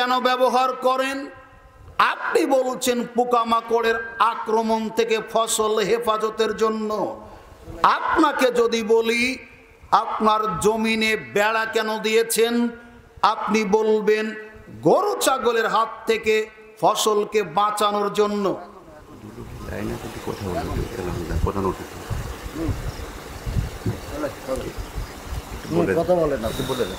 কেন ব্যবহার করেন? আপনি বলছেন পোকামাকড়ের আক্রমণ থেকে ফসল হেফাজতের জন্য। আপনাকে যদি বলি আপনার জমিনে বেড়া কেন দিয়েছেন, আপনি বলবেন গরু ছাগলের হাত থেকে ফসলকে বাঁচানোর জন্য। কথা বলেন, আপনি বলেন।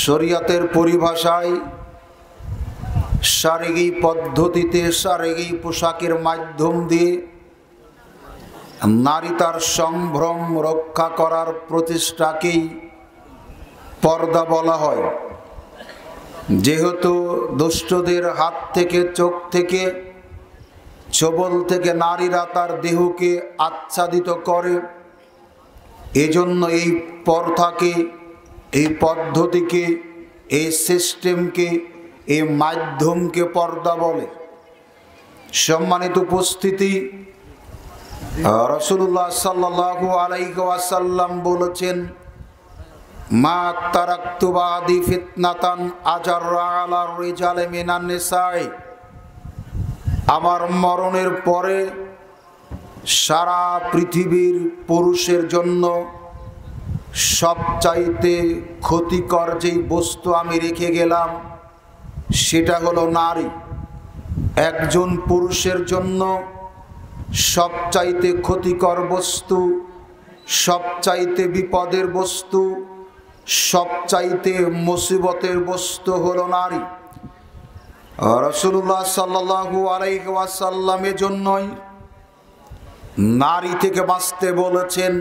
শরিয়তের পরিভাষায় শারীরিক পদ্ধতিতে শারীরিক পোশাকের মাধ্যম দিয়ে নারী তার সম্ভ্রম রক্ষা করার প্রচেষ্টাকেই পর্দা বলা হয়। যেহেতু দুষ্টদের হাত থেকে, চোখ থেকে, ছবল থেকে নারীরা তার দেহকে আচ্ছাদিত করে, এজন্য এই প্রথাকে, এই পদ্ধতিকে, এই সিস্টেমকে, এই মাধ্যমকে পর্দা বলে। সম্মানিত উপস্থিতি, রাসূলুল্লাহ সাল্লাল্লাহু আলাইহি ওয়াসাল্লাম বলেছেন, মা তারাকতু বাদি ফিতনাতান আজাররা আলার রিজালি মিনান নিসাই। আমার মরণের পরে সারা পৃথিবীর পুরুষের জন্য সবচাইতে ক্ষতিকর যেই বস্তু আমি রেখে গেলাম সেটা হলো নারী। একজন পুরুষের জন্য সবচাইতে ক্ষতিকর বস্তু, সবচাইতে বিপদের বস্তু, সবচাইতে মুসিবতের বস্তু হলো নারী। রাসূলুল্লাহ সাল্লাল্লাহু আলাইহি ওয়াসাল্লামের জন্যই নারী থেকে বাঁচতে বলেছেন,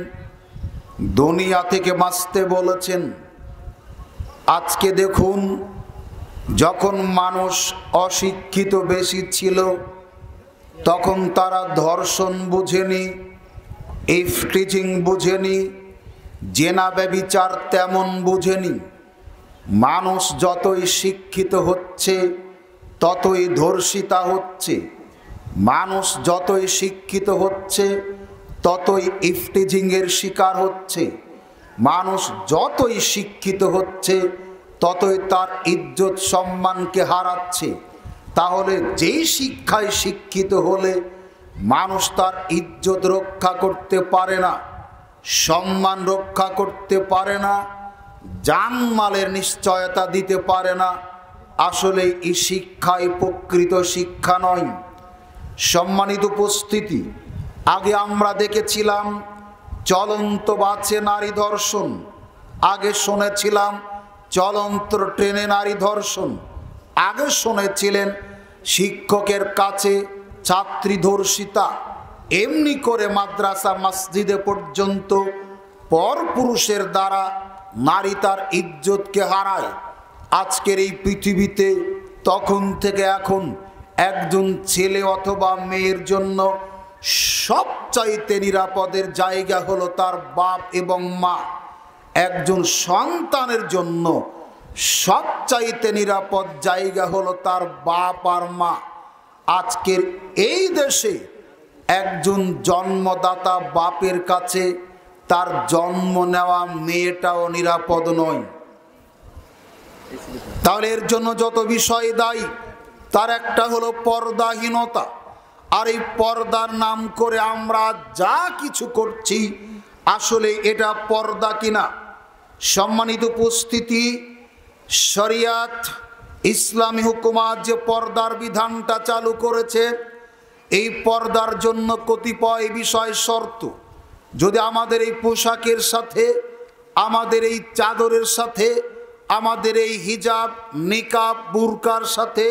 দুনিয়া থেকে বাঁচতে বলেছেন। আজকে দেখুন, যখন মানুষ অশিক্ষিত বেশি ছিল তখন তারা ধর্ষণ বুঝেনি, ইফটিজিং বুঝেনি, জেনা ব্যভিচার তেমন বুঝেনি। মানুষ যতই শিক্ষিত হচ্ছে ততই ধর্ষিতা হচ্ছে, মানুষ যতই শিক্ষিত হচ্ছে ততই ইফটিজিংয়ের শিকার হচ্ছে, মানুষ যতই শিক্ষিত হচ্ছে ততই তার ইজ্জত সম্মানকে হারাচ্ছে। তাহলে যেই শিক্ষায় শিক্ষিত হলে মানুষ তার ইজ্জত রক্ষা করতে পারে না, সম্মান রক্ষা করতে পারে না, জানমালের নিশ্চয়তা দিতে পারে না, আসলে এই শিক্ষাই প্রকৃত শিক্ষা নয়। সম্মানিত উপস্থিতি, আগে আমরা দেখেছিলাম চলন্ত বাসে নারী ধর্ষণ, আগে শুনেছিলাম চলন্ত ট্রেনে নারী ধর্ষণ, আগে শুনেছিলেন শিক্ষকের কাছে ছাত্রী ধর্ষিতা। এমনি করে মাদ্রাসা মসজিদে পর্যন্ত পরপুরুষের দ্বারা নারী তার ইজ্জতকে হারায়। আজকের এই পৃথিবীতে তখন থেকে এখন একজন ছেলে অথবা মেয়ের জন্য সবচাইতে নিরাপদের জায়গা হলো তার বাপ এবং মা। একজন সন্তানের জন্য সবচাইতে নিরাপদ জায়গা হলো তার বাপ আর মা। আজকের এই দেশে একজন জন্মদাতা বাপের কাছে তার জন্ম নেওয়া মেয়েটাও নিরাপদ নয়। তাহলে এর জন্য যত বিষয় দায়ী তার একটা হলো পর্দাহীনতা। আর এই পর্দার নাম করে আমরা যা কিছু করছি আসলে এটা পর্দা কিনা? সম্মানিত উপস্থিতি, শরিয়াত ইসলামী হুকুমাত যে পর্দার বিধানটা চালু করেছে, এই পর্দার জন্য কতিপয় বিষয় শর্ত যদি আমাদের এই পোশাকের সাথে, আমাদের এই চাদরের সাথে, আমাদের এই হিজাব, নিকাব, বুরকার সাথে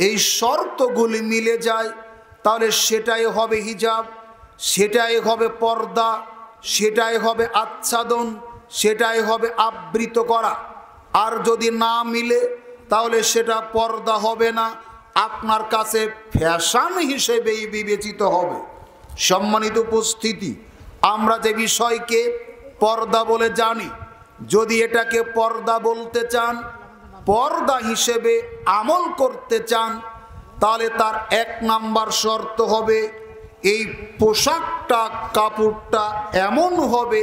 এই শর্তগুলি মিলে যায়, তাহলে সেটাই হবে হিজাব, সেটাই হবে পর্দা, সেটাই হবে আচ্ছাদন, সেটাই হবে আবৃত করা। আর যদি না মিলে তাহলে সেটা পর্দা হবে না, আপনার কাছে ফ্যাশন হিসেবেই বিবেচিত হবে। সম্মানিত উপস্থিতি, আমরা যে বিষয়কে পর্দা বলে জানি, যদি এটাকে পর্দা বলতে চান, পর্দা হিসেবে আমল করতে চান, তাহলে তার 1 নাম্বার শর্ত হবে এই পোশাকটা, কাপড়টা এমন হবে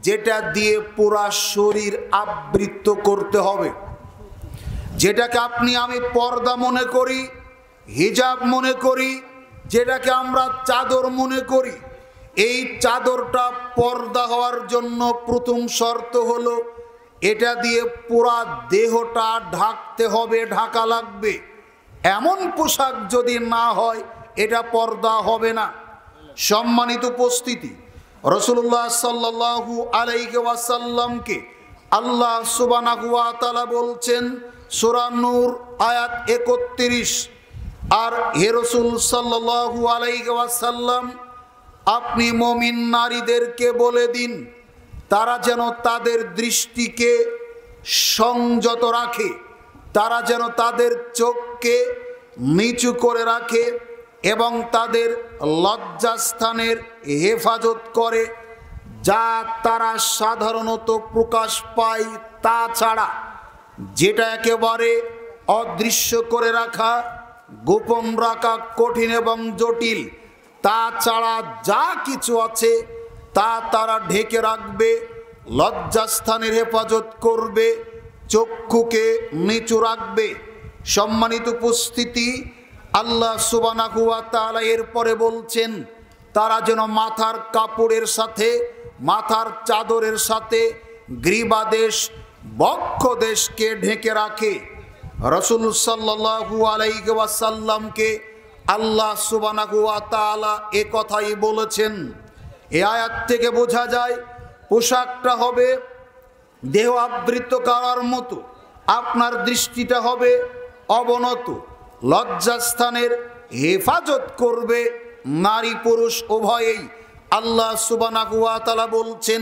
যেটা দিয়ে পুরা শরীর আবৃত করতে হবে। যেটাকে আপনি আমি পর্দা মনে করি, হিজাব মনে করি, যেটাকে আমরা চাদর মনে করি, এই চাদরটা পর্দা হওয়ার জন্য প্রথম শর্ত হলো এটা দিয়ে পুরা দেহটা ঢাকতে হবে, ঢাকা লাগবে। এমন পোশাক যদি না হয় এটা পর্দা হবে না। সম্মানিত উপস্থিতি, রাসূলুল্লাহ সাল্লাল্লাহু আলাইহি ওয়াসাল্লামকে আল্লাহ সুবহানাহু ওয়া তাআলা বলছেন সূরা নূর আয়াত 31, আর হে রাসূল সাল্লাল্লাহু আলাইহি ওয়াসাল্লাম, আপনি মুমিন নারীদেরকে বলে দিন তারা যেন তাদের দৃষ্টিকে সংযত রাখে, তারা যেন তাদের চোখকে নিচু করে রাখে এবং তাদের লজ্জাস্থানের হেফাজত করে, যা তারা সাধারণত প্রকাশ পায় তা ছাড়া, যেটা একেবারে অদৃশ্য করে রাখা, গোপন রাখা কঠিন এবং জটিল, তা ছাড়া যা কিছু আছে তা তারা ঢেকে রাখবে, লজ্জাস্থানের হেফাজত করবে, চক্ষুকে নিচু রাখবে। সম্মানিত উপস্থিতি, আল্লাহ সুবহানাহু ওয়া তাআলা এরপরে বলছেন তারা যেন মাথার কাপড়ের সাথে, মাথার চাদরের সাথে গ্রীবাদেশ, বক্ষদেশকে ঢেকে রাখে। রাসূল সাল্লাল্লাহু আলাইহি ওয়াসাল্লামকে আল্লাহ সুবহানাহু ওয়া তাআলা এ কথাই বলেছেন। এই আয়াত থেকে বোঝা যায় পোশাকটা হবে দেহ আবৃত করার মতো, আপনার দৃষ্টিটা হবে অবনত, লজ্জাস্থানের হেফাজত করবে নারী পুরুষ উভয়েই। আল্লাহ সুবহানাহু ওয়া তাআলা বলছেন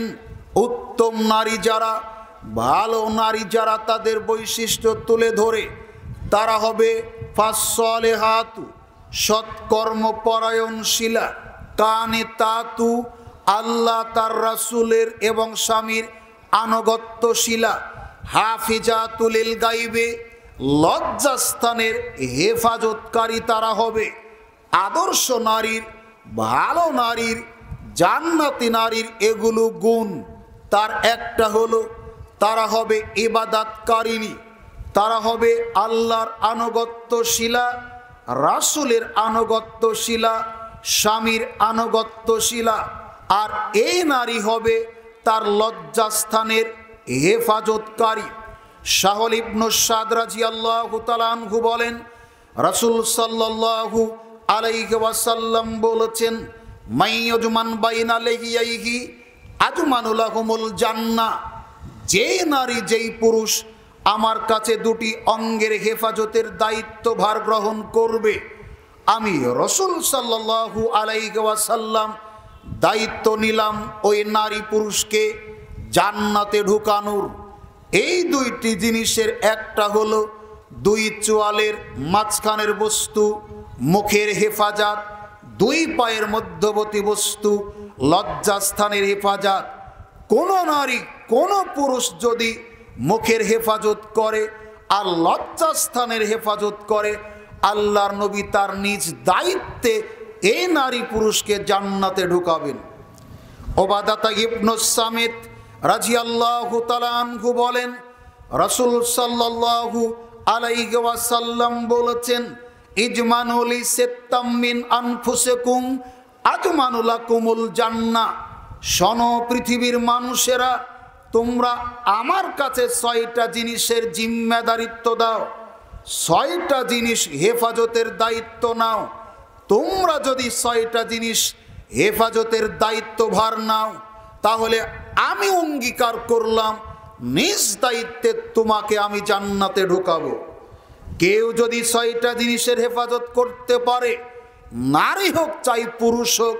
উত্তম নারী যারা, ভালো নারী যারা তাদের বৈশিষ্ট্য তুলে ধরে তারা হবে ফাসসালিহাতু, সৎকর্মপরায়ণশীলা, কানিতাতু, আল্লাহ তার রাসূলের এবং স্বামীর আনুগত্যশীলা, হাফিজাতুল গায়বে, লজ্জাস্থানের হেফাজতকারী তারা হবে। আদর্শ নারীর, ভালো নারীর, জান্নাতি নারীর এগুলো গুণ। তার একটা হলো তারা হবে ইবাদতকারিনী, তারা হবে আল্লাহর আনুগত্যশীলা, রাসূলের আনুগত্যশীলা, স্বামীর আনুগত্যশীলা। আর এই নারী হবে তার লজ্জাস্থানের হেফাজতকারী। সাহল ইবনে সাদ রাদিয়াল্লাহু তাআলা আনহু বলেন রাসূল সাল্লাল্লাহু আলাইহি ওয়াসাল্লাম বলেছেন মাইয়ুজমান বাইনা লাহিয়াইহি আজমানু লাহুমুল জান্নাহ, যে নারী যেই পুরুষ আমার কাছে দুটি অঙ্গের হেফাজতের দায়িত্বভার গ্রহণ করবে, আমি রাসূল সাল্লাল্লাহু আলাইহি ওয়াসাল্লাম দায়িত্ব নিলাম ওই নারী পুরুষকে জান্নাতে ঢুকানোর। এই দুইটি জিনিসের একটা হলো দুই চোয়ালের মাঝখানের বস্তু মুখের হেফাজত, দুই পায়ের মধ্যবর্তী বস্তু লজ্জাস্থানের হেফাজত। কোন নারী, কোন পুরুষ যদি মুখের হেফাজত করে আর লজ্জাস্থানের হেফাজত করে, আল্লাহর নবী তার নিজ দায়িত্বে এই নারী পুরুষকে জান্নাতে ঢুকাবেন। ওবাদাতা ইবনে সামিত রাদিয়াল্লাহু তাআলা আনহু বলেন রাসূল সাল্লাল্লাহু আলাইহি ওয়াসাল্লাম বলেছেন ইজমানু লি সিত্তাম মিন আনফুসিকুম আজমানু লাকুমুল জান্নাহ, শোনো পৃথিবীর মানুষেরা, তোমরা আমার কাছে 6টা জিনিসের জিম্মেদারিত্ব দাও, 6টা জিনিস হেফাজতের দায়িত্ব নাও। তোমরা যদি 6টা জিনিস হেফাজতের দায়িত্বভার নাও, তাহলে আমি অঙ্গীকার করলাম নিজ দায়িত্বে তোমাকে আমি জান্নাতে ঢুকাবো। কেউ যদি 6টা জিনিসের হেফাজত করতে পারে, নারী হোক চাই পুরুষ হোক,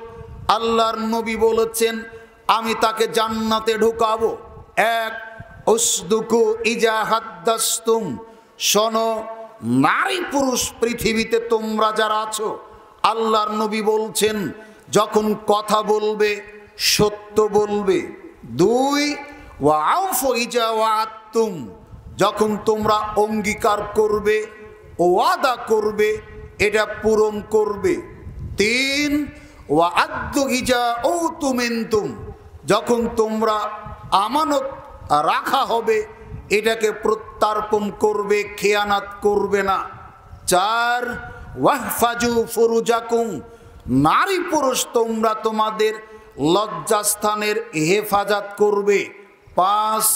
আল্লাহর নবী বলেছেন আমি তাকে জান্নাতে ঢুকাবো। 1, উসদুকু ইজা হাদ্দাসতুম, শোনো নারী পুরুষ পৃথিবীতে তোমরা যারা আছো, আল্লাহর নবী বলছেন যখন কথা বলবে সত্য বলবে। 2, ওয়া আউফু ইজা ওয়াআদতুম, যখন তোমরা অঙ্গীকার করবে, ওয়াদা করবে, এটা পূরণ করবে। 3 ওয়া আদ্দু ইজা উতুমিনতুম, যখন তোমরা আমানত রাখা হবে এটাকে প্রত্যার্পণ করবে, খেয়ানাত করবে না। 4 ওয়াহফাজু ফুরুজাকুম, নারী পুরুষ তোমরা তোমাদের লজ্জাস্থানের হেফাজত করবে। 5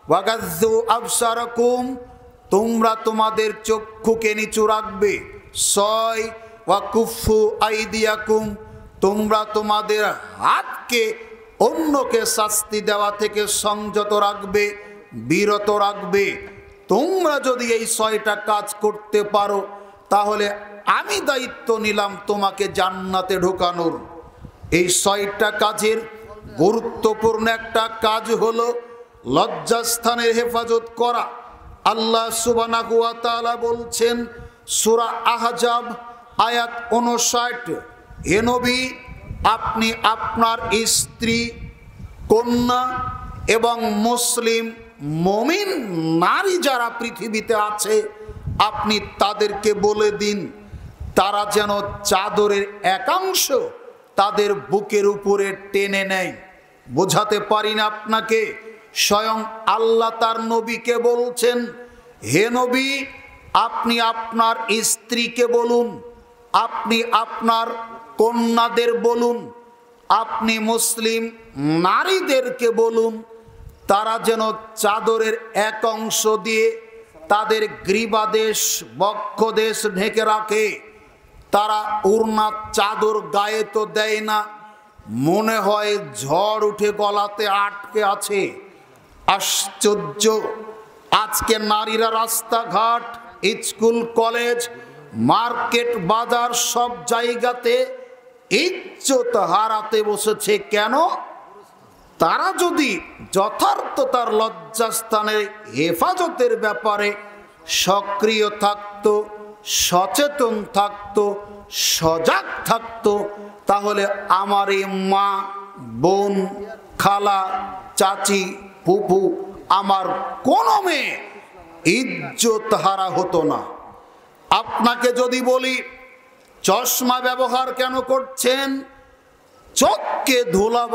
ওয়াগাজ্জু আবসারাকুম, তোমরা তোমাদের চক্ষুকে নিচু রাখবে। 6 ওয়াকুফু আইদিয়াকুম, তোমরা তোমাদের হাতকে অন্যকে শাস্তি দেওয়া থেকে সংযত রাখবে, বিরত রাখবে। তোমরা যদি এই 6টা কাজ করতে পারো তাহলে আমি দায়িত্ব নিলাম তোমাকে জান্নাতে ঢোকানোর। এই 6টা কাজের গুরুত্বপূর্ণ একটা কাজ হলো লজ্জাস্থানের হেফাজত করা। আল্লাহ সুবহানাহু ওয়া তাআলা বলছেন সূরা আহজাব আয়াত 59, হে নবী, আপনি আপনার স্ত্রী, কন্যা এবং মুসলিম মুমিন নারী যারা পৃথিবীতে আছে আপনি তাদেরকে বলে দিন তারা যেন চাদরের একাংশ তাদের বুকের উপরে টেনে নেয়। বোঝাতে পারি না আপনাকে? স্বয়ং আল্লাহ তার নবীকে বলছেন, হে নবী, আপনি আপনার স্ত্রীকে বলুন, আপনি আপনার কন্যাদের বলুন, আপনি মুসলিম নারীদেরকে বলুন তারা যেন চাদরের এক অংশ দিয়ে তাদের গ্রীবাদেশ বক্ষদেশ ঢেকে রাখে। তারা ওড়না চাদর গায়ে তো দেয় না, মনে হয় ঝড় উঠে গলাতে আটকে আছে। আশ্চর্য! আজকে নারীরা রাস্তাঘাট, স্কুল কলেজ, মার্কেট বাজার সব জায়গাতে ইজ্জত হারাতে বসেছে। কেন? তারা যদি যথার্থতার লজ্জাস্থানের হেফাজতের ব্যাপারে সক্রিয় থাকতো, সচেতন থাকতো, সজাগ থাকতো, তাহলে আমার এই মা, বোন, খালা, চাচি, ফুফু, আমার কোনো মেয়ে ইজ্জত হারা হতো না। আপনাকে যদি বলি চশমা ব্যবহার কেন করছেন, চোখকে ধুলা